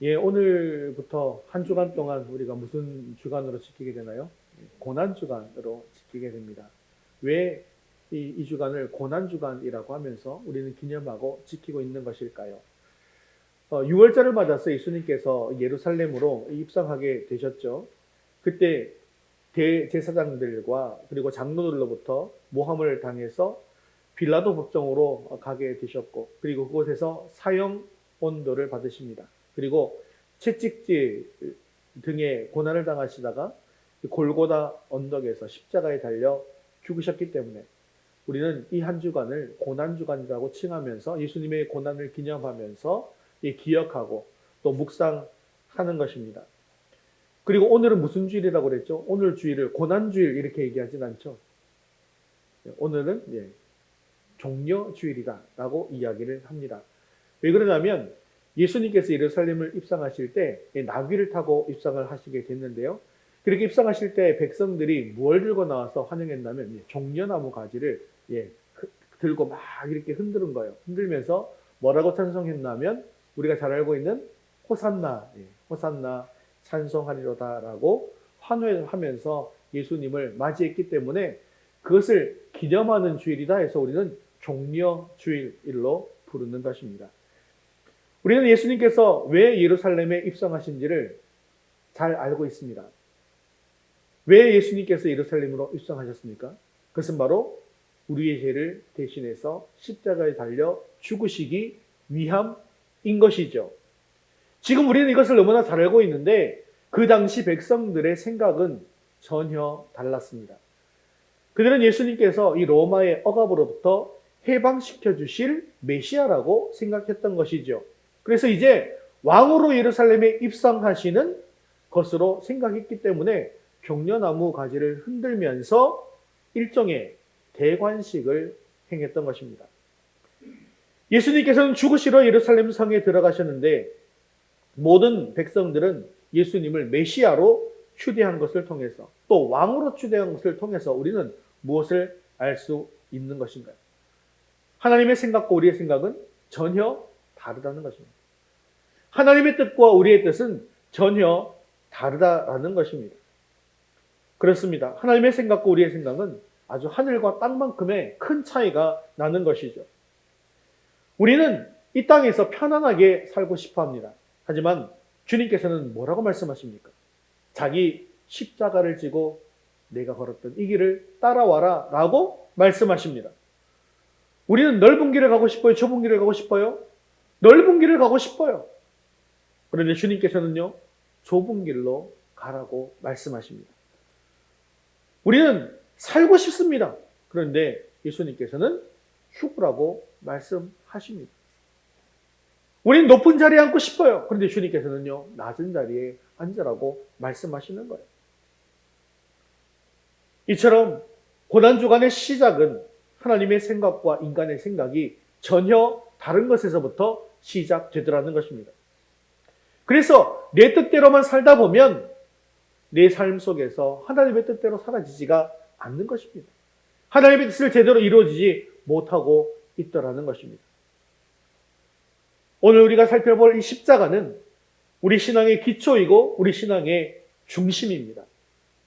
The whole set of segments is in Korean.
예, 오늘부터 한 주간 동안 우리가 무슨 주간으로 지키게 되나요? 고난 주간으로 지키게 됩니다. 왜 이 주간을 고난 주간이라고 하면서 우리는 기념하고 지키고 있는 것일까요? 6월절을 맞아서 예수님께서 예루살렘으로 입성하게 되셨죠. 그때 대제사장들과 그리고 장로들로부터 모함을 당해서 빌라도 법정으로 가게 되셨고, 그리고 그곳에서 사형 온도를 받으십니다. 그리고 채찍질 등의 고난을 당하시다가 골고다 언덕에서 십자가에 달려 죽으셨기 때문에 우리는 이 한 주간을 고난 주간이라고 칭하면서 예수님의 고난을 기념하면서 기억하고 또 묵상하는 것입니다. 그리고 오늘은 무슨 주일이라고 그랬죠? 오늘 주일을 고난주일 이렇게 얘기하진 않죠. 오늘은 종려주일이다라고 이야기를 합니다. 왜 그러냐면 예수님께서 예루살렘을 입성하실 때 나귀를 타고 입성을 하시게 됐는데요. 그렇게 입성하실 때 백성들이 무엇을 들고 나와서 환영했냐면 종려나무 가지를 들고 막 이렇게 흔드는 거예요. 흔들면서 뭐라고 찬송했냐면 우리가 잘 알고 있는 호산나, 호산나 찬송하리로다라고 환호하면서 예수님을 맞이했기 때문에 그것을 기념하는 주일이다 해서 우리는 종려주일로 부르는 것입니다. 우리는 예수님께서 왜 예루살렘에 입성하신지를 잘 알고 있습니다. 왜 예수님께서 예루살렘으로 입성하셨습니까? 그것은 바로 우리의 죄를 대신해서 십자가에 달려 죽으시기 위함인 것이죠. 지금 우리는 이것을 너무나 잘 알고 있는데 그 당시 백성들의 생각은 전혀 달랐습니다. 그들은 예수님께서 이 로마의 억압으로부터 해방시켜 주실 메시아라고 생각했던 것이죠. 그래서 이제 왕으로 예루살렘에 입성하시는 것으로 생각했기 때문에 종려나무 가지를 흔들면서 일종의 대관식을 행했던 것입니다. 예수님께서는 죽으시러 예루살렘 성에 들어가셨는데 모든 백성들은 예수님을 메시아로 추대한 것을 통해서 또 왕으로 추대한 것을 통해서 우리는 무엇을 알 수 있는 것인가요? 하나님의 생각과 우리의 생각은 전혀 다르다는 것입니다. 하나님의 뜻과 우리의 뜻은 전혀 다르다라는 것입니다. 그렇습니다. 하나님의 생각과 우리의 생각은 아주 하늘과 땅만큼의 큰 차이가 나는 것이죠. 우리는 이 땅에서 편안하게 살고 싶어 합니다. 하지만 주님께서는 뭐라고 말씀하십니까? 자기 십자가를 지고 내가 걸었던 이 길을 따라와라 라고 말씀하십니다. 우리는 넓은 길을 가고 싶어요? 좁은 길을 가고 싶어요? 넓은 길을 가고 싶어요. 그런데 주님께서는요, 좁은 길로 가라고 말씀하십니다. 우리는 살고 싶습니다. 그런데 예수님께서는 죽으라고 말씀하십니다. 우리는 높은 자리에 앉고 싶어요. 그런데 주님께서는요, 낮은 자리에 앉으라고 말씀하시는 거예요. 이처럼 고난주간의 시작은 하나님의 생각과 인간의 생각이 전혀 다른 것에서부터 시작되더라는 것입니다. 그래서 내 뜻대로만 살다 보면 내 삶 속에서 하나님의 뜻대로 사라지지가 않는 것입니다. 하나님의 뜻을 제대로 이루어지지 못하고 있더라는 것입니다. 오늘 우리가 살펴볼 이 십자가는 우리 신앙의 기초이고 우리 신앙의 중심입니다.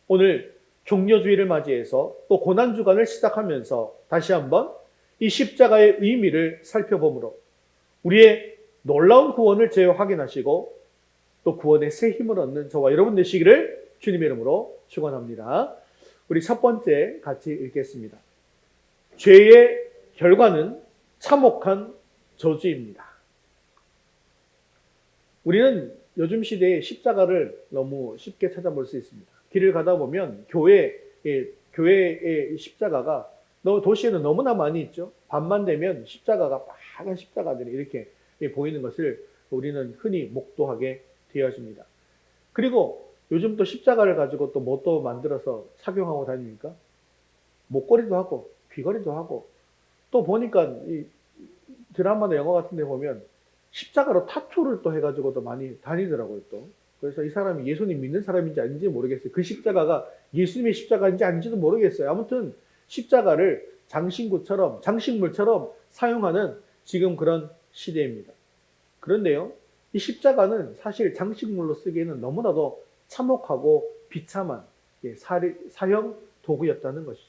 오늘 종려주의를 맞이해서 또 고난주간을 시작하면서 다시 한번 이 십자가의 의미를 살펴보므로 우리의 놀라운 구원을 재확인하시고 또 구원의 새 힘을 얻는 저와 여러분 되시기를 주님의 이름으로 축원합니다. 우리 첫 번째 같이 읽겠습니다. 죄의 결과는 참혹한 저주입니다. 우리는 요즘 시대에 십자가를 너무 쉽게 찾아볼 수 있습니다. 길을 가다 보면 교회의 십자가가 도시에는 너무나 많이 있죠. 밤만 되면 십자가가 빨간 십자가들이 이렇게 보이는 것을 우리는 흔히 목도하게 되어집니다. 그리고 요즘 또 십자가를 가지고 또 뭐 또 만들어서 착용하고 다닙니까? 목걸이도 하고 귀걸이도 하고 또 보니까 이 드라마나 영화 같은 데 보면 십자가로 타투를 또 해가지고도 많이 다니더라고요 또. 그래서 이 사람이 예수님 믿는 사람인지 아닌지 모르겠어요. 그 십자가가 예수님의 십자가인지 아닌지도 모르겠어요. 아무튼 십자가를 장신구처럼 장식물처럼 사용하는 지금 그런 시대입니다. 그런데요, 이 십자가는 사실 장식물로 쓰기에는 너무나도 참혹하고 비참한 사형 도구였다는 것이죠.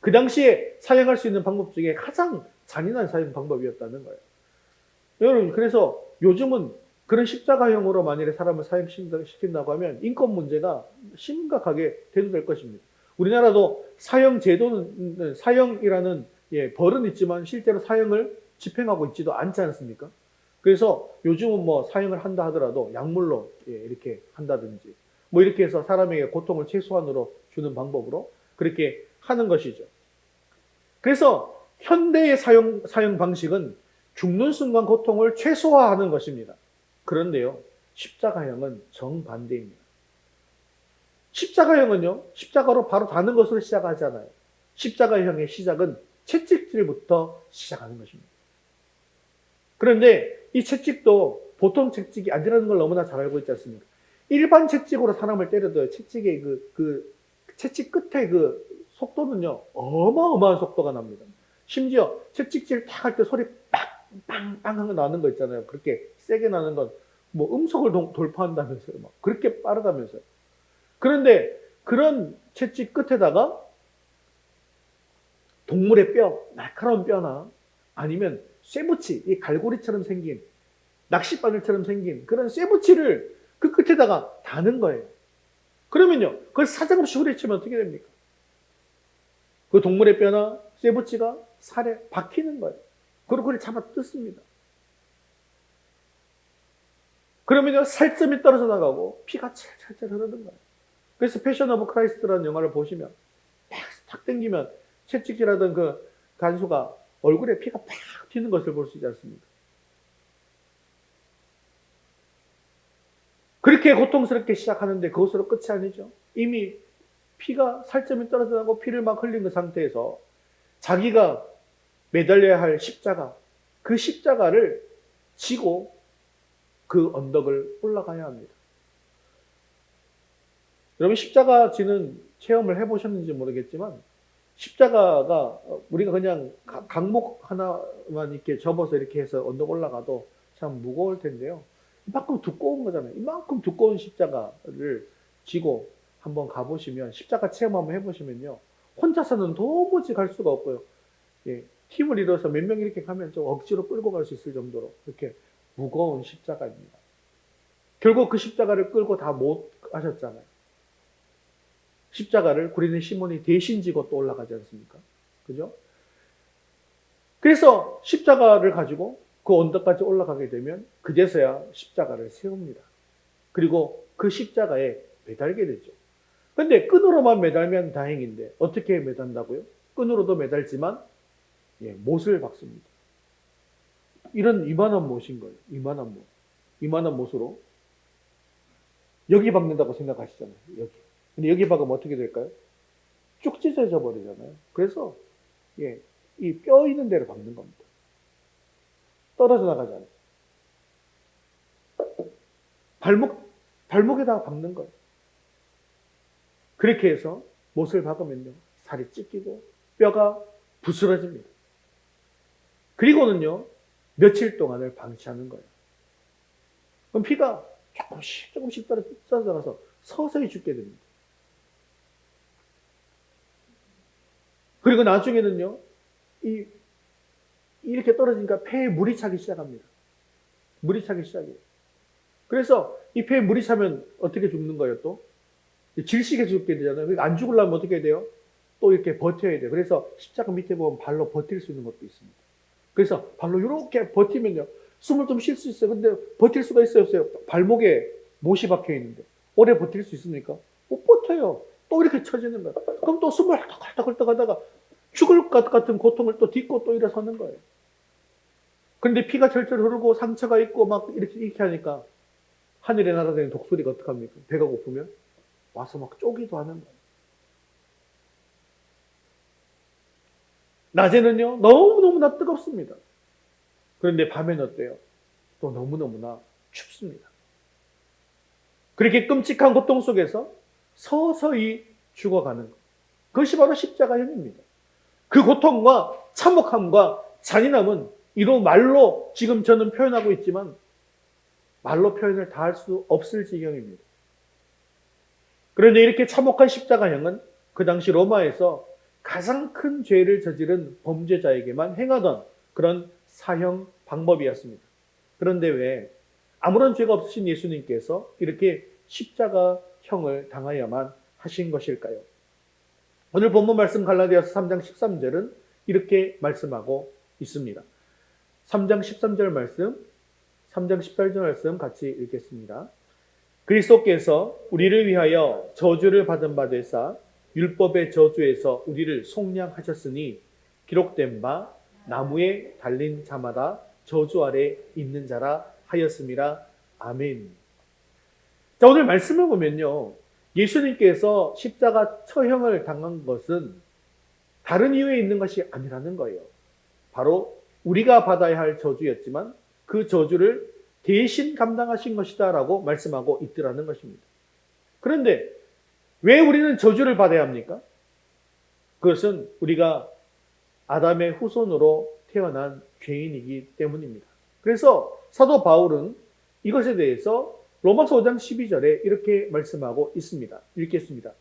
그 당시에 사형할 수 있는 방법 중에 가장 잔인한 사형 방법이었다는 거예요. 여러분, 그래서 요즘은 그런 십자가형으로 만일에 사람을 사형시킨다고 하면 인권 문제가 심각하게 대두될 것입니다. 우리나라도 사형 제도는, 사형이라는 벌은 있지만 실제로 사형을 집행하고 있지도 않지 않습니까? 그래서 요즘은 뭐 사형을 한다 하더라도 약물로 이렇게 한다든지 뭐 이렇게 해서 사람에게 고통을 최소한으로 주는 방법으로 그렇게 하는 것이죠. 그래서 현대의 사형 방식은 죽는 순간 고통을 최소화하는 것입니다. 그런데요, 십자가형은 정반대입니다. 십자가형은요, 십자가로 바로 다는 것으로 시작하잖아요. 십자가형의 시작은 채찍질부터 시작하는 것입니다. 그런데 이 채찍도 보통 채찍이 아니라는 걸 너무나 잘 알고 있지 않습니까? 일반 채찍으로 사람을 때려도 채찍의 채찍 끝에 그 속도는요, 어마어마한 속도가 납니다. 심지어 채찍질 탁 할 때 소리 빵빵빵 하고 나는 거 있잖아요. 그렇게 세게 나는 건 뭐 음속을 돌파한다면서요. 막 그렇게 빠르다면서요. 그런데 그런 채찍 끝에다가 동물의 뼈, 날카로운 뼈나 아니면 쇠붙이, 이 갈고리처럼 생긴 낚싯바늘처럼 생긴 그런 쇠붙이를 그 끝에다가 다는 거예요. 그러면요, 그걸 사정없이 후려치면 어떻게 됩니까? 그 동물의 뼈나 쇠붙이가 살에 박히는 거예요. 그리고 그걸 잡아 뜯습니다. 그러면요, 살점이 떨어져 나가고 피가 찰찰 흐르는 거예요. 그래서 패션 오브 크라이스트라는 영화를 보시면 탁 당기면 채찍질하던 그 간수가 얼굴에 피가 팍 튀는 것을 볼 수 있지 않습니까? 그렇게 고통스럽게 시작하는데 그것으로 끝이 아니죠. 이미 피가 살점이 떨어져 나고 피를 막 흘린 그 상태에서 자기가 매달려야 할 십자가, 그 십자가를 지고 그 언덕을 올라가야 합니다. 여러분, 십자가 지는 체험을 해보셨는지 모르겠지만 십자가가 우리가 그냥 강목 하나만 이렇게 접어서 이렇게 해서 언덕 올라가도 참 무거울 텐데요. 이만큼 두꺼운 거잖아요. 이만큼 두꺼운 십자가를 지고 한번 가보시면, 십자가 체험 한번 해보시면요, 혼자서는 도무지 갈 수가 없고요. 팀을 이뤄서 몇 명 이렇게 가면 좀 억지로 끌고 갈 수 있을 정도로 그렇게 무거운 십자가입니다. 결국 그 십자가를 끌고 다 못 가셨잖아요. 십자가를 구리는 시몬이 대신 지고 또 올라가지 않습니까? 그죠? 그래서 십자가를 가지고 그 언덕까지 올라가게 되면 그제서야 십자가를 세웁니다. 그리고 그 십자가에 매달게 되죠. 근데 끈으로만 매달면 다행인데 어떻게 매단다고요? 끈으로도 매달지만 못을 박습니다. 이만한 못인 거예요. 이만한 못. 이만한 못으로 여기 박는다고 생각하시잖아요. 여기. 근데 여기 박으면 어떻게 될까요? 쭉 찢어져 버리잖아요. 그래서 이 뼈 있는 데를 박는 겁니다. 떨어져 나가지 않아요. 발목에다가 박는 거예요. 그렇게 해서 못을 박으면요, 살이 찢기고 뼈가 부스러집니다. 그리고는요, 며칠 동안을 방치하는 거예요. 그럼 피가 조금씩 떨어져가서 서서히 죽게 됩니다. 그리고 나중에는요, 이렇게 떨어지니까 폐에 물이 차기 시작합니다. 물이 차기 시작해요. 그래서 이 폐에 물이 차면 어떻게 죽는 거예요, 또? 질식해서 죽게 되잖아요. 그러니까 안 죽으려면 어떻게 해야 돼요? 또 이렇게 버텨야 돼요. 그래서 십자가 밑에 보면 발로 버틸 수 있는 것도 있습니다. 그래서 발로 이렇게 버티면요, 숨을 좀 쉴 수 있어요. 근데 버틸 수가 있어요, 없어요? 발목에 못이 박혀 있는데 오래 버틸 수 있습니까? 못 버텨요. 또 이렇게 쳐지는 거예요. 그럼 또 숨을 헐떡헐떡 하다가 죽을 것 같은 고통을 또 딛고 또 일어서는 거예요. 그런데 피가 철철 흐르고 상처가 있고 막 이렇게 하니까 하늘에 날아다니는 독수리가 어떡합니까? 배가 고프면 와서 막 쪼기도 하는 거예요. 낮에는요, 너무너무나 뜨겁습니다. 그런데 밤에는 어때요? 또 너무너무나 춥습니다. 그렇게 끔찍한 고통 속에서 서서히 죽어가는 것. 그것이 바로 십자가형입니다. 그 고통과 참혹함과 잔인함은 이로 말로 지금 저는 표현하고 있지만 말로 표현을 다 할 수 없을 지경입니다. 그런데 이렇게 참혹한 십자가형은 그 당시 로마에서 가장 큰 죄를 저지른 범죄자에게만 행하던 그런 사형 방법이었습니다. 그런데 왜 아무런 죄가 없으신 예수님께서 이렇게 십자가형을 당하여만 하신 것일까요? 오늘 본문 말씀 갈라디아서 3장 13절은 이렇게 말씀하고 있습니다. 3장 13절 말씀, 3장 14절 말씀 같이 읽겠습니다. 그리스도께서 우리를 위하여 저주를 받은 바 되사 율법의 저주에서 우리를 속량하셨으니 기록된 바 나무에 달린 자마다 저주 아래 있는 자라 하였음이라. 아멘. 자, 오늘 말씀을 보면요, 예수님께서 십자가 처형을 당한 것은 다른 이유에 있는 것이 아니라는 거예요. 바로 우리가 받아야 할 저주였지만 그 저주를 대신 감당하신 것이다 라고 말씀하고 있더라는 것입니다. 그런데 왜 우리는 저주를 받아야 합니까? 그것은 우리가 아담의 후손으로 태어난 죄인이기 때문입니다. 그래서 사도 바울은 이것에 대해서 로마서 5장 12절에 이렇게 말씀하고 있습니다. 읽겠습니다.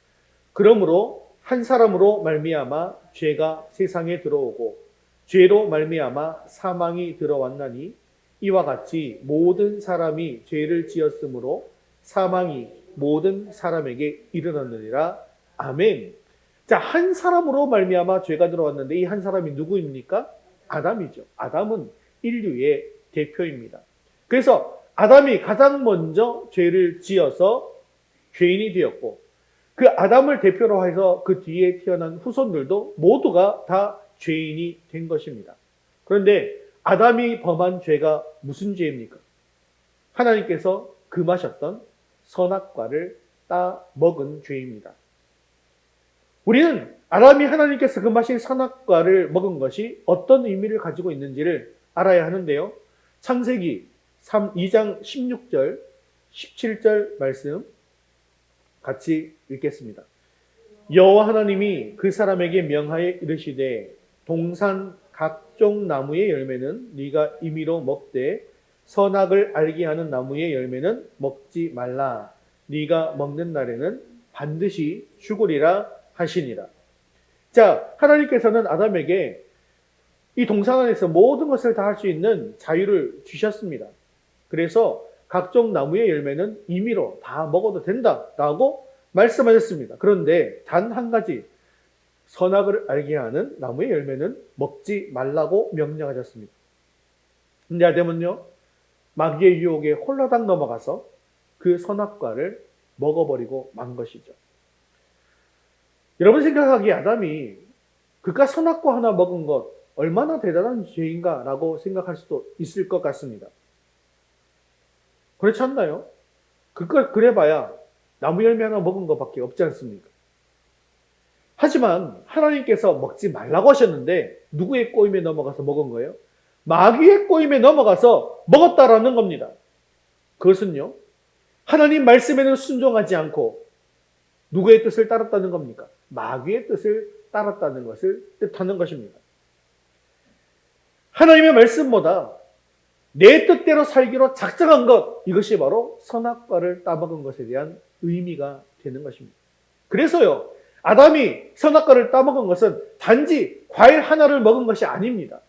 그러므로 한 사람으로 말미암아 죄가 세상에 들어오고 죄로 말미암아 사망이 들어왔나니 이와 같이 모든 사람이 죄를 지었으므로 사망이 모든 사람에게 이르렀느니라. 아멘. 자, 한 사람으로 말미암아 죄가 들어왔는데 이 한 사람이 누구입니까? 아담이죠. 아담은 인류의 대표입니다. 그래서 아담이 가장 먼저 죄를 지어서 죄인이 되었고 그 아담을 대표로 해서 그 뒤에 태어난 후손들도 모두가 다 죄인이 된 것입니다. 그런데 아담이 범한 죄가 무슨 죄입니까? 하나님께서 금하셨던 선악과를 따 먹은 죄입니다. 우리는 아담이 하나님께서 금하신 선악과를 먹은 것이 어떤 의미를 가지고 있는지를 알아야 하는데요. 창세기 2장 16절, 17절 말씀 같이 읽겠습니다. 여호와 하나님이 그 사람에게 명하여 이르시되 동산 각종 나무의 열매는 네가 임의로 먹되 선악을 알게 하는 나무의 열매는 먹지 말라. 네가 먹는 날에는 반드시 죽으리라 하시니라. 자, 하나님께서는 아담에게 이 동산 안에서 모든 것을 다 할 수 있는 자유를 주셨습니다. 그래서 각종 나무의 열매는 임의로 다 먹어도 된다라고 말씀하셨습니다. 그런데 단 한 가지, 선악을 알게 하는 나무의 열매는 먹지 말라고 명령하셨습니다. 근데 아담은요, 마귀의 유혹에 홀라당 넘어가서 그 선악과를 먹어버리고 만 것이죠. 여러분 생각하기에 아담이 그깟 선악과 하나 먹은 것 얼마나 대단한 죄인가라고 생각할 수도 있을 것 같습니다. 그렇지 않나요? 그걸 그래봐야 나무 열매 하나 먹은 것밖에 없지 않습니까? 하지만 하나님께서 먹지 말라고 하셨는데 누구의 꼬임에 넘어가서 먹은 거예요? 마귀의 꼬임에 넘어가서 먹었다라는 겁니다. 그것은요, 하나님 말씀에는 순종하지 않고 누구의 뜻을 따랐다는 겁니까? 마귀의 뜻을 따랐다는 것을 뜻하는 것입니다. 하나님의 말씀보다 내 뜻대로 살기로 작정한 것, 이것이 바로 선악과를 따먹은 것에 대한 의미가 되는 것입니다. 그래서요, 아담이 선악과를 따먹은 것은 단지 과일 하나를 먹은 것이 아닙니다.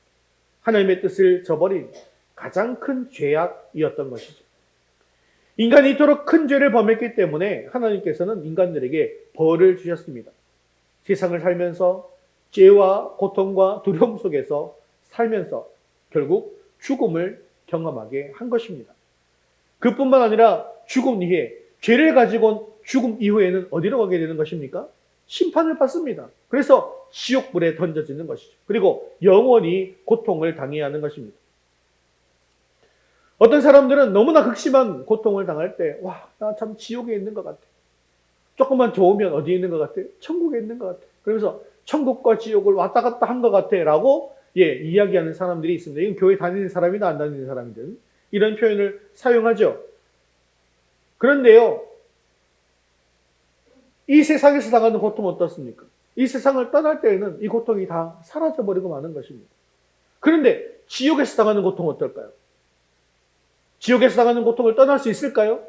하나님의 뜻을 저버린 가장 큰 죄악이었던 것이죠. 인간이 이토록 큰 죄를 범했기 때문에 하나님께서는 인간들에게 벌을 주셨습니다. 세상을 살면서 죄와 고통과 두려움 속에서 살면서 결국 죽음을 경험하게 한 것입니다. 그뿐만 아니라 죽음 이후에, 죄를 가지고 온 죽음 이후에는 어디로 가게 되는 것입니까? 심판을 받습니다. 그래서 지옥불에 던져지는 것이죠. 그리고 영원히 고통을 당해야 하는 것입니다. 어떤 사람들은 너무나 극심한 고통을 당할 때, 와, 나 참 지옥에 있는 것 같아. 조금만 좋으면 어디에 있는 것 같아? 천국에 있는 것 같아. 그러면서 천국과 지옥을 왔다 갔다 한 것 같아 라고 이야기하는 사람들이 있습니다. 이건 교회 다니는 사람이나 안 다니는 사람이든 이런 표현을 사용하죠. 그런데요, 이 세상에서 당하는 고통은 어떻습니까? 이 세상을 떠날 때에는 이 고통이 다 사라져버리고 마는 것입니다. 그런데 지옥에서 당하는 고통은 어떨까요? 지옥에서 당하는 고통을 떠날 수 있을까요?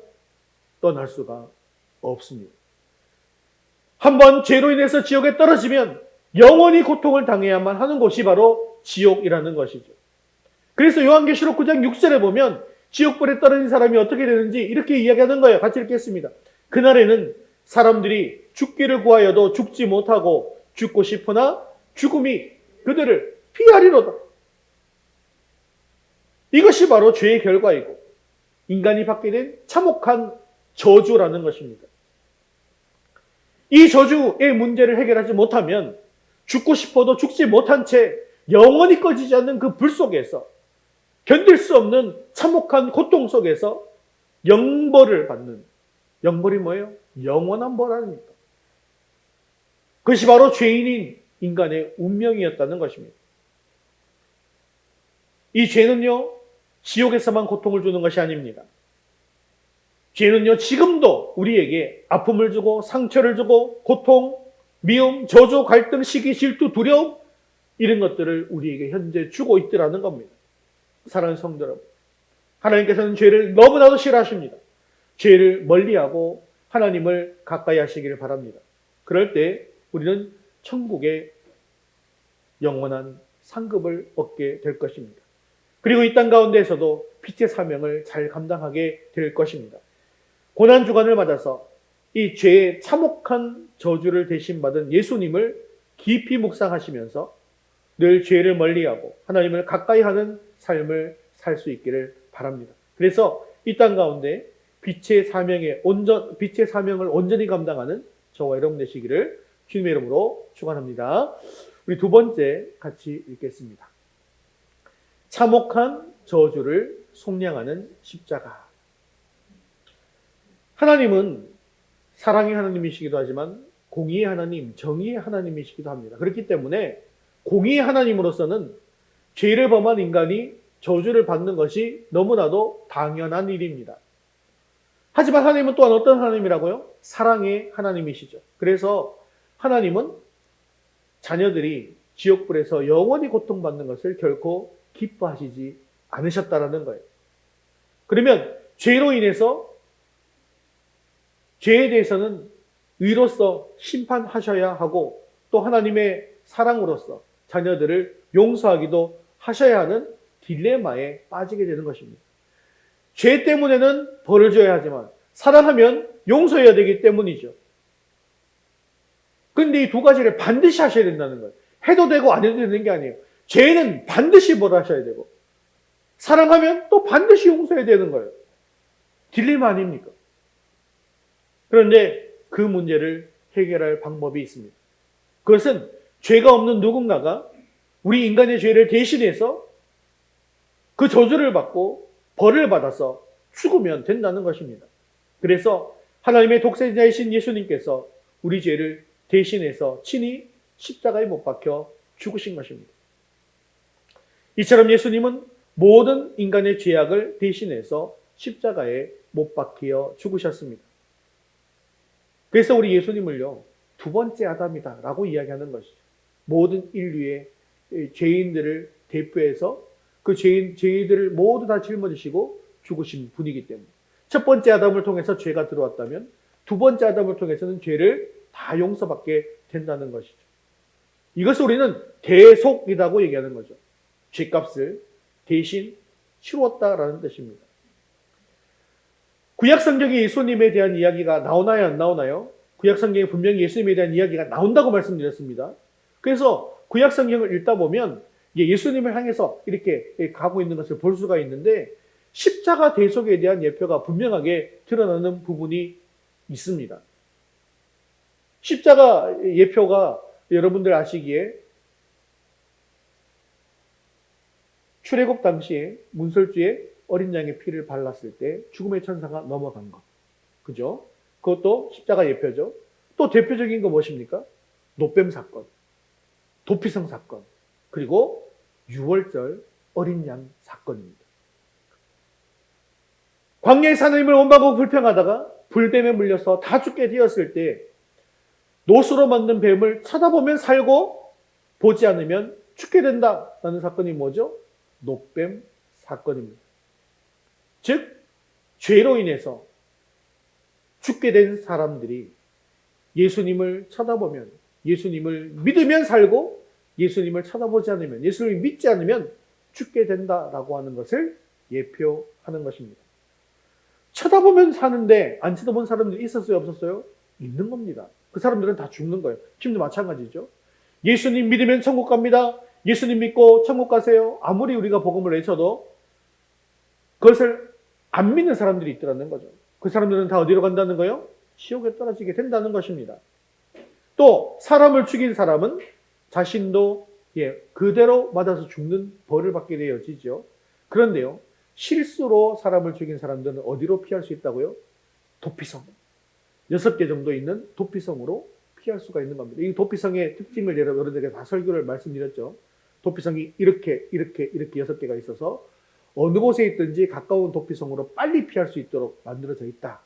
떠날 수가 없습니다. 한번 죄로 인해서 지옥에 떨어지면 영원히 고통을 당해야만 하는 곳이 바로 지옥이라는 것이죠. 그래서 요한계시록 9장 6절에 보면 지옥불에 떨어진 사람이 어떻게 되는지 이렇게 이야기하는 거예요. 같이 읽겠습니다. 그날에는 사람들이 죽기를 구하여도 죽지 못하고 죽고 싶으나 죽음이 그들을 피하리로다. 이것이 바로 죄의 결과이고 인간이 받게 된 참혹한 저주라는 것입니다. 이 저주의 문제를 해결하지 못하면 죽고 싶어도 죽지 못한 채 영원히 꺼지지 않는 그 불 속에서 견딜 수 없는 참혹한 고통 속에서 영벌을 받는, 영벌이 뭐예요? 영원한 벌 아닙니까? 그것이 바로 죄인인 인간의 운명이었다는 것입니다. 이 죄는요, 지옥에서만 고통을 주는 것이 아닙니다. 죄는요, 지금도 우리에게 아픔을 주고 상처를 주고 고통, 미움, 저주, 갈등, 시기, 질투, 두려움 이런 것들을 우리에게 현재 주고 있더라는 겁니다. 사랑하는 성도 여러분, 하나님께서는 죄를 너무나도 싫어하십니다. 죄를 멀리하고 하나님을 가까이 하시기를 바랍니다. 그럴 때 우리는 천국의 영원한 상급을 얻게 될 것입니다. 그리고 이 땅 가운데에서도 빛의 사명을 잘 감당하게 될 것입니다. 고난주간을 맞아서 이 죄의 참혹한 저주를 대신 받은 예수님을 깊이 묵상하시면서 늘 죄를 멀리하고 하나님을 가까이 하는 삶을 살 수 있기를 바랍니다. 그래서 이 땅 가운데 빛의 사명을 온전히 감당하는 저와 여러분 되시기를 주님의 이름으로 축원합니다. 우리 두 번째 같이 읽겠습니다. 참혹한 저주를 속량하는 십자가. 하나님은 사랑의 하나님이시기도 하지만 공의의 하나님, 정의의 하나님이시기도 합니다. 그렇기 때문에 공의의 하나님으로서는 죄를 범한 인간이 저주를 받는 것이 너무나도 당연한 일입니다. 하지만 하나님은 또한 어떤 하나님이라고요? 사랑의 하나님이시죠. 그래서 하나님은 자녀들이 지옥불에서 영원히 고통받는 것을 결코 기뻐하시지 않으셨다라는 거예요. 그러면 죄로 인해서 죄에 대해서는 의로서 심판하셔야 하고 또 하나님의 사랑으로서 자녀들을 용서하기도 하셔야 하는 딜레마에 빠지게 되는 것입니다. 죄 때문에는 벌을 줘야 하지만 사랑하면 용서해야 되기 때문이죠. 그런데 이 두 가지를 반드시 하셔야 된다는 거예요. 해도 되고 안 해도 되는 게 아니에요. 죄는 반드시 벌하셔야 되고 사랑하면 또 반드시 용서해야 되는 거예요. 딜레마 아닙니까? 그런데 그 문제를 해결할 방법이 있습니다. 그것은 죄가 없는 누군가가 우리 인간의 죄를 대신해서 그 저주를 받고 벌을 받아서 죽으면 된다는 것입니다. 그래서 하나님의 독생자이신 예수님께서 우리 죄를 대신해서 친히 십자가에 못 박혀 죽으신 것입니다. 이처럼 예수님은 모든 인간의 죄악을 대신해서 십자가에 못 박혀 죽으셨습니다. 그래서 우리 예수님을요, 두 번째 아담이다 라고 이야기하는 것이죠. 모든 인류의 죄인들을 대표해서 그 죄인들을 모두 다 짊어지시고 죽으신 분이기 때문에 첫 번째 아담을 통해서 죄가 들어왔다면 두 번째 아담을 통해서는 죄를 다 용서받게 된다는 것이죠. 이것을 우리는 대속이라고 얘기하는 거죠. 죄값을 대신 치루었다라는 뜻입니다. 구약성경에 예수님에 대한 이야기가 나오나요, 안 나오나요? 구약성경에 분명히 예수님에 대한 이야기가 나온다고 말씀드렸습니다. 그래서 구약성경을 읽다 보면 예수님을 향해서 이렇게 가고 있는 것을 볼 수가 있는데 십자가 대속에 대한 예표가 분명하게 드러나는 부분이 있습니다. 십자가 예표가 여러분들 아시기에 출애굽 당시에 문설주에 어린 양의 피를 발랐을 때 죽음의 천사가 넘어간 것. 그죠? 그것도 십자가 예표죠. 또 대표적인 거 무엇입니까? 노뱀 사건, 도피성 사건, 그리고 유월절 어린 양 사건입니다. 광야에서 하나님을 원망하고 불평하다가 불뱀에 물려서 다 죽게 되었을 때 노수로 만든 뱀을 쳐다보면 살고 보지 않으면 죽게 된다라는 사건이 뭐죠? 노뱀 사건입니다. 즉 죄로 인해서 죽게 된 사람들이 예수님을 쳐다보면, 예수님을 믿으면 살고 예수님을 쳐다보지 않으면, 예수님을 믿지 않으면 죽게 된다라고 하는 것을 예표하는 것입니다. 쳐다보면 사는데 안 쳐다본 사람들이 있었어요, 없었어요? 있는 겁니다. 그 사람들은 다 죽는 거예요. 지금도 마찬가지죠. 예수님 믿으면 천국 갑니다. 예수님 믿고 천국 가세요. 아무리 우리가 복음을 외쳐도 그것을 안 믿는 사람들이 있더라는 거죠. 그 사람들은 다 어디로 간다는 거예요? 지옥에 떨어지게 된다는 것입니다. 또 사람을 죽인 사람은 자신도 그대로 맞아서 죽는 벌을 받게 되어지죠. 그런데요, 실수로 사람을 죽인 사람들은 어디로 피할 수 있다고요? 도피성. 6개 정도 있는 도피성으로 피할 수가 있는 겁니다. 이 도피성의 특징을 여러분들에게 다 설교를 말씀드렸죠. 도피성이 이렇게 6개가 있어서 어느 곳에 있든지 가까운 도피성으로 빨리 피할 수 있도록 만들어져 있다.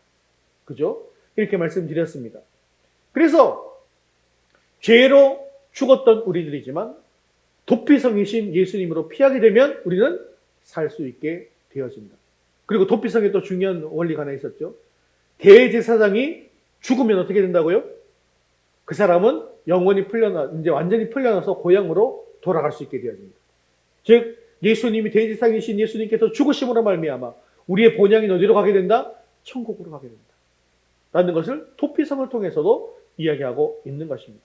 그죠? 이렇게 말씀드렸습니다. 그래서 죄로 죽었던 우리들이지만 도피성이신 예수님으로 피하게 되면 우리는 살 수 있게 되어진다. 그리고 도피성에 또 중요한 원리가 하나 있었죠. 대제사장이 죽으면 어떻게 된다고요? 그 사람은 영원히 이제 완전히 풀려나서 고향으로 돌아갈 수 있게 되어집니다. 즉 예수님이 대제사장이신 예수님께서 죽으심으로 말미암아 우리의 본향이 어디로 가게 된다? 천국으로 가게 된다. 라는 것을 도피성을 통해서도 이야기하고 있는 것입니다.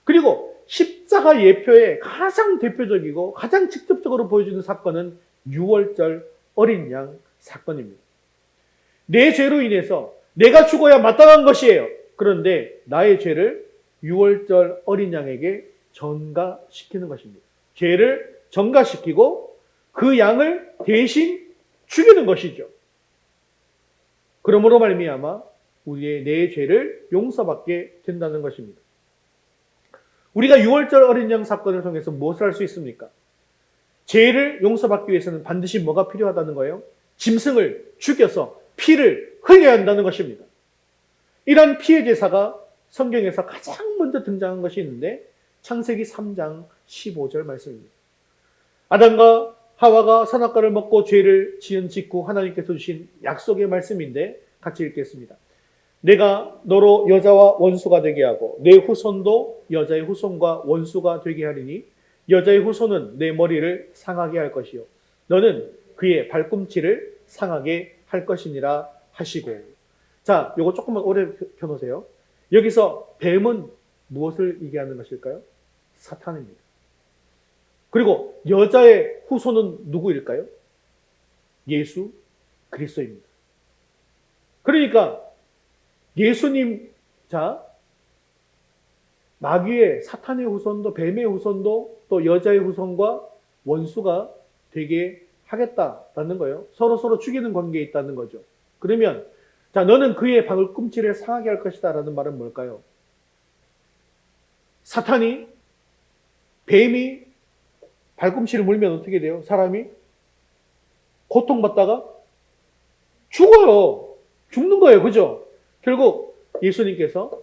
그리고 십자가 예표의 가장 대표적이고 가장 직접적으로 보여주는 사건은 유월절 어린 양 사건입니다. 내 죄로 인해서 내가 죽어야 마땅한 것이에요. 그런데 나의 죄를 유월절 어린 양에게 전가시키는 것입니다. 죄를 전가시키고 그 양을 대신 죽이는 것이죠. 그러므로 말미암아 우리의 내 죄를 용서받게 된다는 것입니다. 우리가 유월절 어린 양 사건을 통해서 무엇을 할 수 있습니까? 죄를 용서받기 위해서는 반드시 뭐가 필요하다는 거예요? 짐승을 죽여서 피를 흘려야 한다는 것입니다. 이런 피의 제사가 성경에서 가장 먼저 등장한 것이 있는데 창세기 3장 15절 말씀입니다. 아담과 하와가 선악과를 먹고 죄를 지은 직후 하나님께서 주신 약속의 말씀인데 같이 읽겠습니다. 내가 너로 여자와 원수가 되게 하고 내 후손도 여자의 후손과 원수가 되게 하리니 여자의 후손은 내 머리를 상하게 할 것이요 너는 그의 발꿈치를 상하게 할 것이니라 하시고. 자, 요거 조금만 오래 펴놓으세요. 여기서 뱀은 무엇을 얘기하는 것일까요? 사탄입니다. 그리고 여자의 후손은 누구일까요? 예수 그리스도입니다. 그러니까 예수님, 자, 마귀의 사탄의 후손도 뱀의 후손도 또 여자의 후손과 원수가 되게 하겠다라는 거예요. 서로 죽이는 관계에 있다는 거죠. 그러면 자, 너는 그의 발꿈치를 상하게 할 것이다 라는 말은 뭘까요? 사탄이, 뱀이 발꿈치를 물면 어떻게 돼요? 사람이 고통받다가 죽어요. 죽는 거예요. 그죠? 결국 예수님께서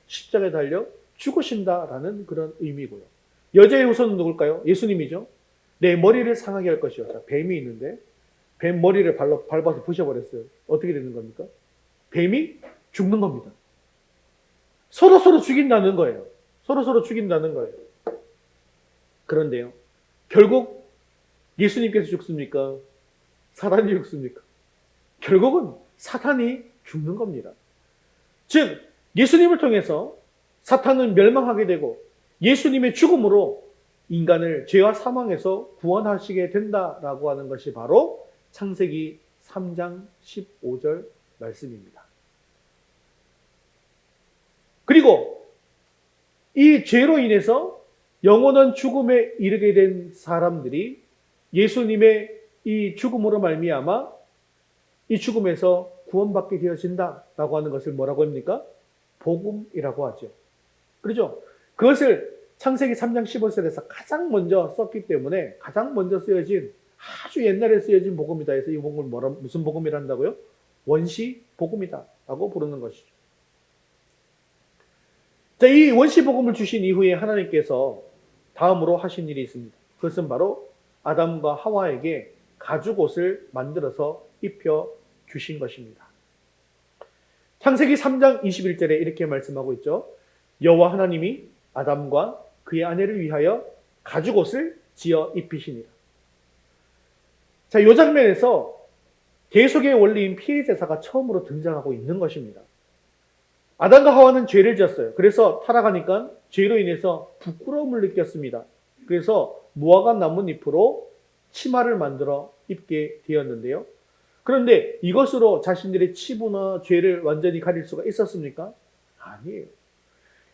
십자가에 달려 죽으신다라는 그런 의미고요. 여자의 후손은 누굴까요? 예수님이죠. 내 머리를 상하게 할 것이요. 자, 뱀이 있는데 뱀 머리를 밟아서 부셔버렸어요. 어떻게 되는 겁니까? 뱀이 죽는 겁니다. 서로 죽인다는 거예요. 서로 죽인다는 거예요. 그런데요, 결국 예수님께서 죽습니까? 사탄이 죽습니까? 결국은 사탄이 죽는 겁니다. 즉 예수님을 통해서 사탄은 멸망하게 되고 예수님의 죽음으로 인간을 죄와 사망에서 구원하시게 된다라고 하는 것이 바로 창세기 3장 15절 말씀입니다. 그리고 이 죄로 인해서 영원한 죽음에 이르게 된 사람들이 예수님의 이 죽음으로 말미암아 이 죽음에서 구원받게 되어진다라고 하는 것을 뭐라고 합니까? 복음이라고 하죠. 그렇죠? 그것을 창세기 3장 15절에서 가장 먼저 썼기 때문에 가장 먼저 쓰여진 아주 옛날에 쓰여진 복음이다 해서 이 복음을 무슨 복음이라 한다고요? 원시 복음이다라고 부르는 것이죠. 자, 이 원시 복음을 주신 이후에 하나님께서 다음으로 하신 일이 있습니다. 그것은 바로 아담과 하와에게 가죽옷을 만들어서 입혀 주신 것입니다. 창세기 3장 21절에 이렇게 말씀하고 있죠. 여호와 하나님이 아담과 그의 아내를 위하여 가죽옷을 지어 입히시니라. 자, 이 장면에서 계속의 원리인 피해 제사가 처음으로 등장하고 있는 것입니다. 아담과 하와는 죄를 지었어요. 그래서 타락하니까 죄로 인해서 부끄러움을 느꼈습니다. 그래서 무화과 나뭇잎으로 치마를 만들어 입게 되었는데요. 그런데 이것으로 자신들의 치부나 죄를 완전히 가릴 수가 있었습니까? 아니에요.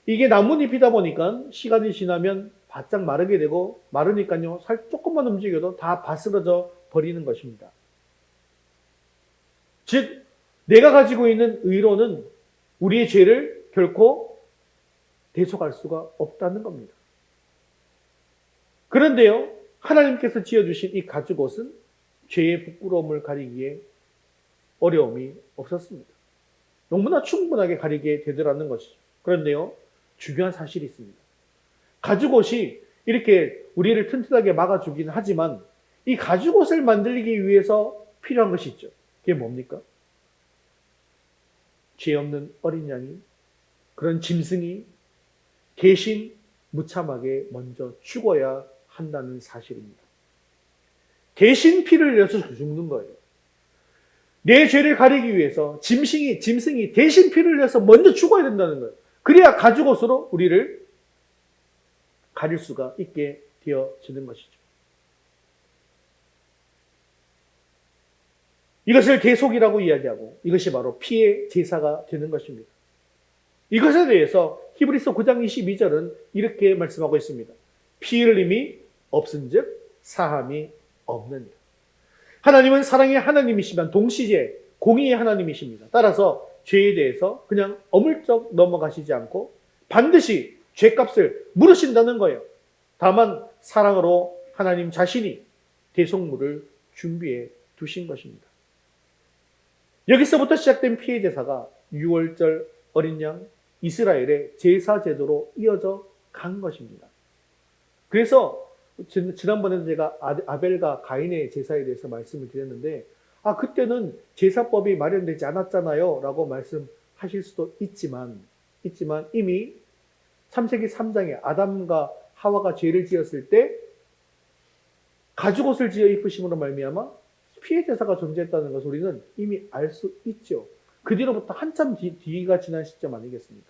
이게 나뭇잎이다 보니까 시간이 지나면 바짝 마르게 되고, 마르니까요, 살 조금만 움직여도 다 바스러져 버리는 것입니다. 즉, 내가 가지고 있는 의로는 우리의 죄를 결코 대속할 수가 없다는 겁니다. 그런데요, 하나님께서 지어주신 이 가죽옷은 죄의 부끄러움을 가리기에 어려움이 없었습니다. 너무나 충분하게 가리게 되더라는 것이죠. 그런데요, 중요한 사실이 있습니다. 가죽옷이 이렇게 우리를 튼튼하게 막아주긴 하지만 이 가죽옷을 만들기 위해서 필요한 것이 있죠. 그게 뭡니까? 죄 없는 어린 양이, 그런 짐승이 대신 무참하게 먼저 죽어야 한다는 사실입니다. 대신 피를 흘려서 죽는 거예요. 내 죄를 가리기 위해서 짐승이 대신 피를 흘려서 먼저 죽어야 된다는 거예요. 그래야 가죽옷으로 우리를 가릴 수가 있게 되어지는 것이죠. 이것을 대속이라고 이야기하고 이것이 바로 피의 제사가 되는 것입니다. 이것에 대해서 히브리서 9장 22절은 이렇게 말씀하고 있습니다. 피 흘림이 없은즉 사함이 없느니라. 하나님은 사랑의 하나님이시면 동시에 공의의 하나님이십니다. 따라서 죄에 대해서 그냥 어물쩍 넘어가시지 않고 반드시 죄값을 물으신다는 거예요. 다만 사랑으로 하나님 자신이 대속물을 준비해 두신 것입니다. 여기서부터 시작된 피해 제사가 6월절 어린 양 이스라엘의 제사 제도로 이어져 간 것입니다. 그래서 지난번에도 제가 아벨과 가인의 제사에 대해서 말씀을 드렸는데, 그때는 제사법이 마련되지 않았잖아요 라고 말씀하실 수도 있지만 이미 창세기 3장에 아담과 하와가 죄를 지었을 때 가죽옷을 지어 입으심으로 말미암아 피해 제사가 존재했다는 것을 우리는 이미 알 수 있죠. 그 뒤로부터 한참 뒤가 지난 시점 아니겠습니까?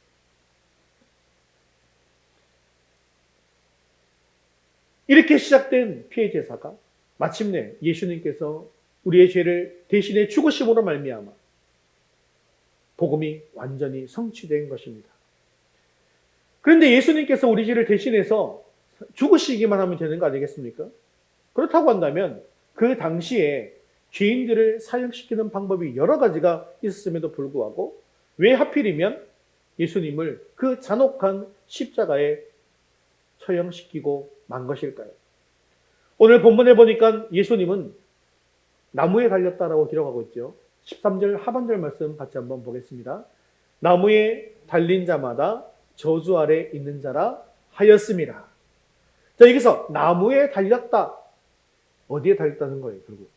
이렇게 시작된 피해 제사가 마침내 예수님께서 우리의 죄를 대신해 죽으심으로 말미암아 복음이 완전히 성취된 것입니다. 그런데 예수님께서 우리 죄를 대신해서 죽으시기만 하면 되는 거 아니겠습니까? 그렇다고 한다면 그 당시에 죄인들을 사형시키는 방법이 여러 가지가 있었음에도 불구하고 왜 하필이면 예수님을 그 잔혹한 십자가에 처형시키고 만 것일까요? 오늘 본문에 보니까 예수님은 나무에 달렸다라고 기록하고 있죠. 13절 하반절 말씀 같이 한번 보겠습니다. 나무에 달린 자마다 저주 아래 있는 자라 하였습니다. 자, 여기서 나무에 달렸다. 어디에 달렸다는 거예요, 결국?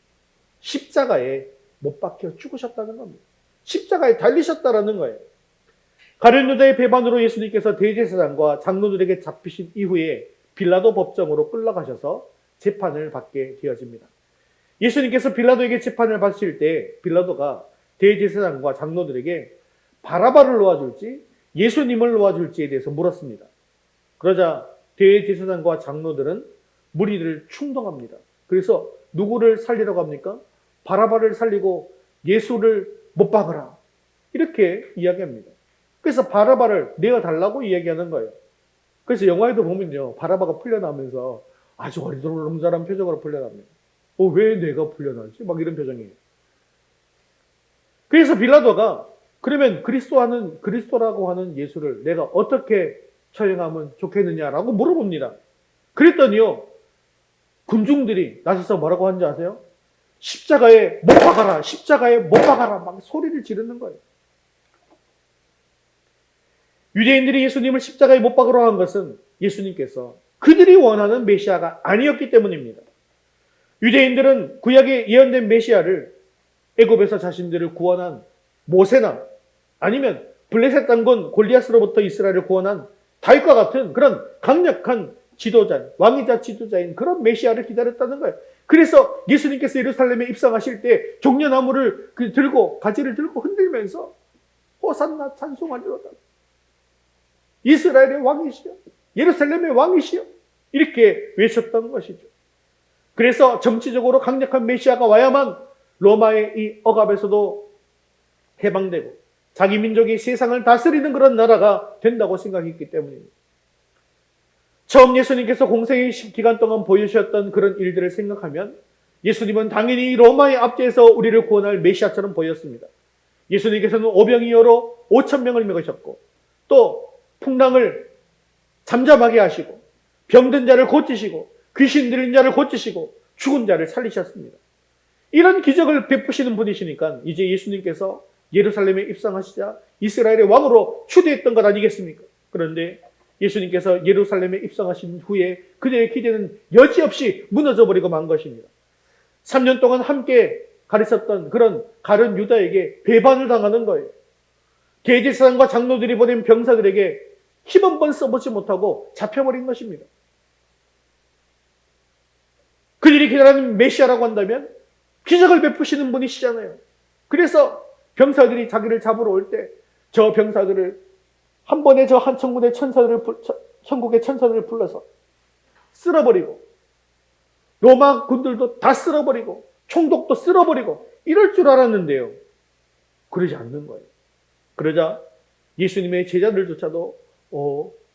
십자가에 못 박혀 죽으셨다는 겁니다. 십자가에 달리셨다라는 거예요. 가룟 유다의 배반으로 예수님께서 대제사장과 장로들에게 잡히신 이후에 빌라도 법정으로 끌려가셔서 재판을 받게 되어집니다. 예수님께서 빌라도에게 재판을 받으실 때 빌라도가 대제사장과 장로들에게 바라바를 놓아줄지 예수님을 놓아줄지에 대해서 물었습니다. 그러자 대제사장과 장로들은 무리를 충동합니다. 그래서 누구를 살리라고 합니까? 바라바를 살리고 예수를 못 박으라. 이렇게 이야기합니다. 그래서 바라바를 내어달라고 이야기하는 거예요. 그래서 영화에도 보면요, 바라바가 풀려나면서 아주 어리둥절한 표정으로 풀려납니다. 왜 내가 풀려나지? 막 이런 표정이에요. 그래서 빌라도가 그러면 그리스도라고 하는 예수를 내가 어떻게 처형하면 좋겠느냐라고 물어봅니다. 그랬더니요, 군중들이 나서서 뭐라고 하는지 아세요? 십자가에 못 박아라, 십자가에 못 박아라 막 소리를 지르는 거예요. 유대인들이 예수님을 십자가에 못 박으러 한 것은 예수님께서 그들이 원하는 메시아가 아니었기 때문입니다. 유대인들은 구약에 예언된 메시아를 애굽에서 자신들을 구원한 모세나 아니면 블레셋 장군 골리앗으로부터 이스라엘을 구원한 다윗과 같은 그런 강력한 지도자, 왕이자 지도자인 그런 메시아를 기다렸다는 거예요. 그래서 예수님께서 예루살렘에 입성하실 때 종려나무를 들고 가지를 들고 흔들면서 호산나 찬송하리로다. 이스라엘의 왕이시여, 예루살렘의 왕이시여, 이렇게 외쳤던 것이죠. 그래서 정치적으로 강력한 메시아가 와야만 로마의 이 억압에서도 해방되고 자기 민족이 세상을 다스리는 그런 나라가 된다고 생각했기 때문입니다. 처음 예수님께서 공생의 기간 동안 보여주셨던 그런 일들을 생각하면 예수님은 당연히 로마의 압제에서 우리를 구원할 메시아처럼 보였습니다. 예수님께서는 오병이어로 5,000명을 먹으셨고 또 풍랑을 잠잠하게 하시고 병든 자를 고치시고 귀신 들린 자를 고치시고 죽은 자를 살리셨습니다. 이런 기적을 베푸시는 분이시니까 이제 예수님께서 예루살렘에 입성하시자 이스라엘의 왕으로 추대했던 것 아니겠습니까? 그런데 예수님께서 예루살렘에 입성하신 후에 그들의 기대는 여지없이 무너져버리고 만 것입니다. 3년 동안 함께 가르쳤던 그런 가룟 유다에게 배반을 당하는 거예요. 대제사장과 장로들이 보낸 병사들에게 힘 한 번 써보지 못하고 잡혀버린 것입니다. 그들이 기다리는 메시아라고 한다면 기적을 베푸시는 분이시잖아요. 그래서 병사들이 자기를 잡으러 올 때 저 병사들을 한 번에 저 한 천국의 천사들을 불러서 쓸어버리고 로마 군들도 다 쓸어버리고 총독도 쓸어버리고 이럴 줄 알았는데요. 그러지 않는 거예요. 그러자 예수님의 제자들조차도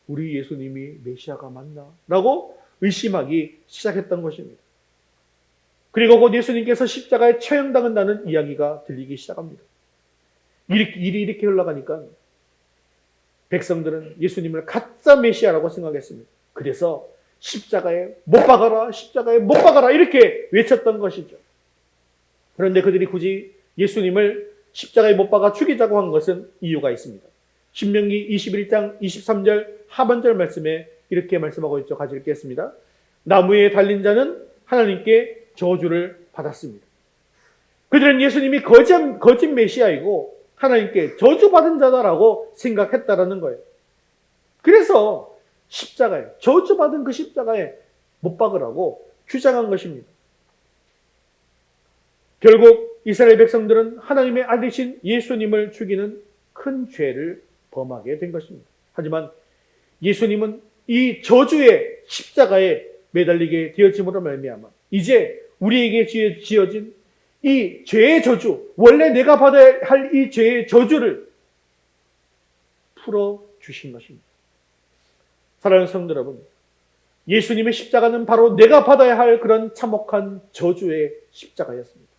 우리 예수님이 메시아가 맞나? 라고 의심하기 시작했던 것입니다. 그리고 곧 예수님께서 십자가에 처형당한다는 이야기가 들리기 시작합니다. 일이 이렇게 흘러가니까 백성들은 예수님을 가짜 메시아라고 생각했습니다. 그래서 십자가에 못 박아라, 십자가에 못 박아라 이렇게 외쳤던 것이죠. 그런데 그들이 굳이 예수님을 십자가에 못 박아 죽이자고 한 것은 이유가 있습니다. 신명기 21장 23절 하반절 말씀에 이렇게 말씀하고 있죠. 같이 읽겠습니다. 나무에 달린 자는 하나님께 저주를 받았습니다. 그들은 예수님이 거짓 메시아이고 하나님께 저주받은 자다라고 생각했다라는 거예요. 그래서 십자가에, 저주받은 그 십자가에 못 박으라고 주장한 것입니다. 결국 이스라엘 백성들은 하나님의 아들이신 예수님을 죽이는 큰 죄를 범하게 된 것입니다. 하지만 예수님은 이 저주의 십자가에 매달리게 되어짐으로 말미암아 이제 우리에게 지어진 이 죄의 저주, 원래 내가 받아야 할 이 죄의 저주를 풀어주신 것입니다. 사랑하는 성도 여러분, 예수님의 십자가는 바로 내가 받아야 할 그런 참혹한 저주의 십자가였습니다.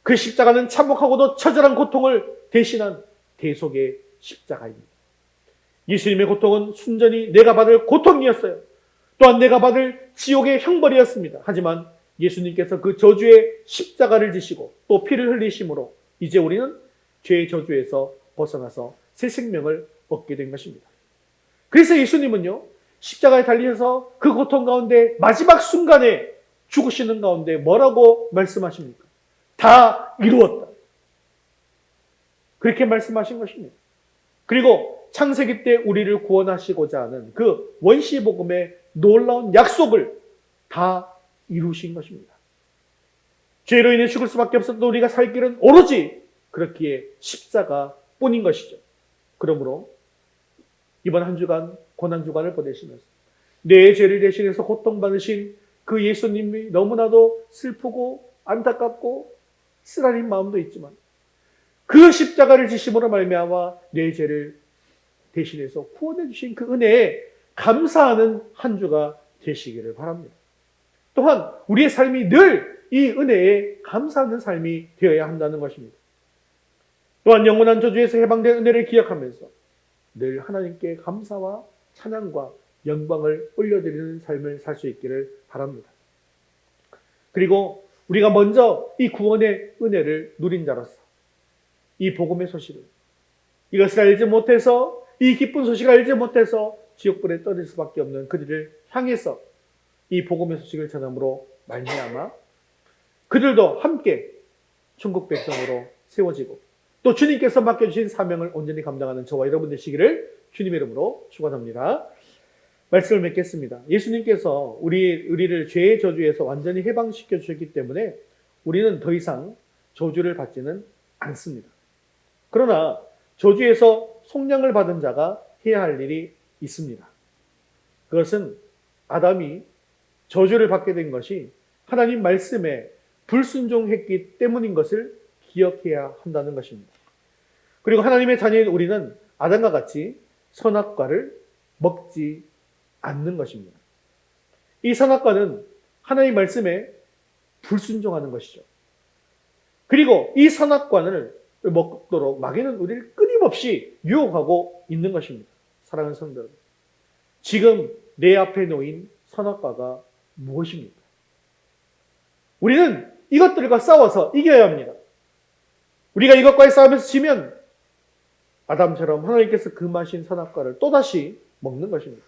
그 십자가는 참혹하고도 처절한 고통을 대신한 대속의 십자가입니다. 예수님의 고통은 순전히 내가 받을 고통이었어요. 또한 내가 받을 지옥의 형벌이었습니다. 하지만 예수님께서 그 저주의 십자가를 지시고 또 피를 흘리심으로 이제 우리는 죄의 저주에서 벗어나서 새 생명을 얻게 된 것입니다. 그래서 예수님은요, 십자가에 달리셔서 그 고통 가운데 마지막 순간에 죽으시는 가운데 뭐라고 말씀하십니까? 다 이루었다. 그렇게 말씀하신 것입니다. 그리고 창세기 때 우리를 구원하시고자 하는 그 원시복음의 놀라운 약속을 다 이루신 것입니다. 죄로 인해 죽을 수밖에 없었던 우리가 살 길은 오로지 그렇기에 십자가뿐인 것이죠. 그러므로 이번 한 주간 고난주간을 보내시면서 내 죄를 대신해서 고통받으신 그 예수님이 너무나도 슬프고 안타깝고 쓰라린 마음도 있지만 그 십자가를 지심으로 말미암아 내 죄를 대신해서 구원해 주신 그 은혜에 감사하는 한 주가 되시기를 바랍니다. 또한 우리의 삶이 늘 이 은혜에 감사하는 삶이 되어야 한다는 것입니다. 또한 영원한 저주에서 해방된 은혜를 기억하면서 늘 하나님께 감사와 찬양과 영광을 올려드리는 삶을 살 수 있기를 바랍니다. 그리고 우리가 먼저 이 구원의 은혜를 누린 자로서 이 복음의 소식을 이것을 알지 못해서 이 기쁜 소식을 알지 못해서 지옥불에 떨어질 수밖에 없는 그들을 향해서 이 복음의 소식을 전함으로 말미암아 그들도 함께 천국 백성으로 세워지고 또 주님께서 맡겨주신 사명을 온전히 감당하는 저와 여러분 되시기를 주님의 이름으로 축원합니다. 말씀을 맺겠습니다. 예수님께서 우리를 죄의 저주에서 완전히 해방시켜 주셨기 때문에 우리는 더 이상 저주를 받지는 않습니다. 그러나 저주에서 속량을 받은 자가 해야 할 일이 있습니다. 그것은 아담이 저주를 받게 된 것이 하나님 말씀에 불순종했기 때문인 것을 기억해야 한다는 것입니다. 그리고 하나님의 자녀인 우리는 아담과 같이 선악과를 먹지 않는 것입니다. 이 선악과는 하나님 말씀에 불순종하는 것이죠. 그리고 이 선악과를 먹도록 마귀는 우리를 끊임없이 유혹하고 있는 것입니다. 사랑하는 성도 여러분, 지금 내 앞에 놓인 선악과가 무엇입니까? 우리는 이것들과 싸워서 이겨야 합니다. 우리가 이것과의 싸움에서 지면 아담처럼 하나님께서 금하신 선악과를 또다시 먹는 것입니다.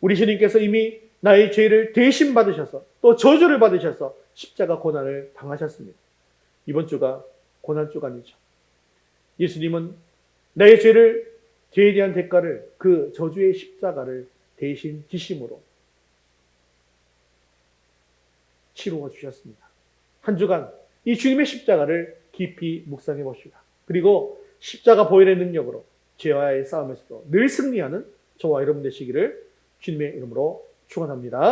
우리 주님께서 이미 나의 죄를 대신 받으셔서 또 저주를 받으셔서 십자가 고난을 당하셨습니다. 이번 주가 고난 주간이죠. 예수님은 나의 죄에 대한 대가를 그 저주의 십자가를 대신 지심으로 치루어 주셨습니다. 한 주간 이 주님의 십자가를 깊이 묵상해 보시다. 그리고 십자가 보혈의 능력으로 죄와의 싸움에서도 늘 승리하는 저와 여러분 되시기를 주님의 이름으로 축원합니다.